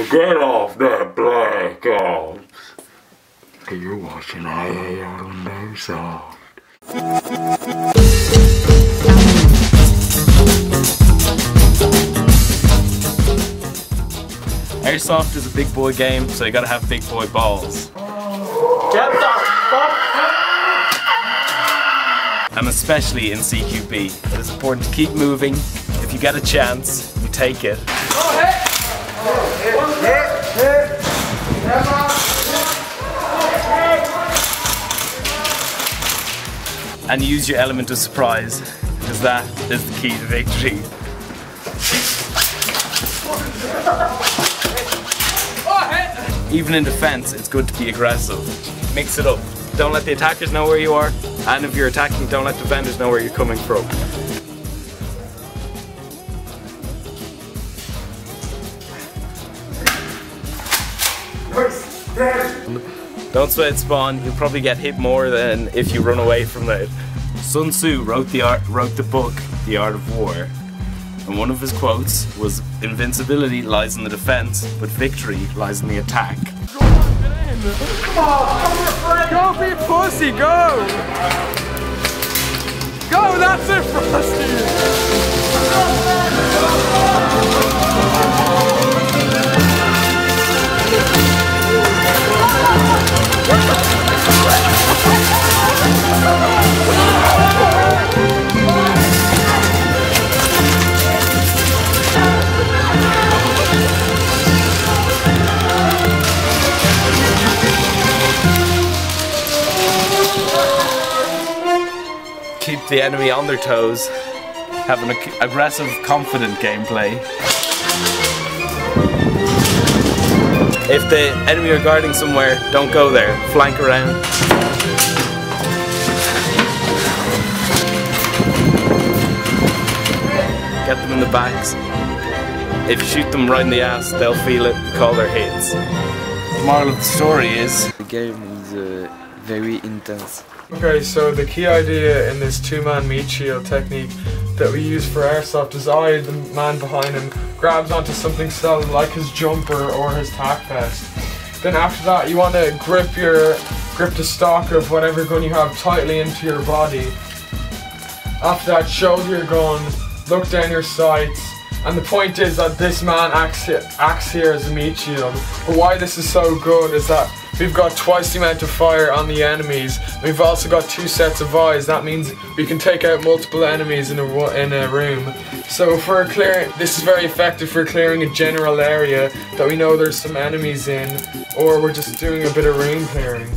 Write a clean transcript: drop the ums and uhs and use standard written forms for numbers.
Get off that black off. You're watching Airsoft. Airsoft is a big boy game, so you gotta have big boy balls. Get the fuck! And especially in CQB, it is important to keep moving. If you get a chance, you take it. And use your element of surprise, because that is the key to victory. Even in defense, it's good to be aggressive. Mix it up. Don't let the attackers know where you are, and if you're attacking, don't let defenders know where you're coming from. Don't sweat spawn, you'll probably get hit more than if you run away from it. Sun Tzu wrote the book, The Art of War. And one of his quotes was, "Invincibility lies in the defense, but victory lies in the attack." Come on, go be pussy, go! Go, that's it, Frosty! Keep the enemy on their toes. Have an aggressive, confident gameplay. If the enemy are guarding somewhere, don't go there. Flank around. Get them in the backs. If you shoot them right in the ass, they'll feel it, call their hits. The moral of the story is... The game is very intense. Okay, so the key idea in this two-man meat shield technique that we use for airsoft is the man behind him, grabs onto something solid like his jumper or his tack vest. Then after that you want to grip the stock of whatever gun you have tightly into your body. After that, shoulder your gun, look down your sights, and the point is that this man acts here as a meat shield. But why this is so good is that we've got twice the amount of fire on the enemies. We've also got 2 sets of eyes. That means we can take out multiple enemies in a room. So for clearing, this is very effective for clearing a general area that we know there's some enemies in, or we're just doing a bit of room clearing.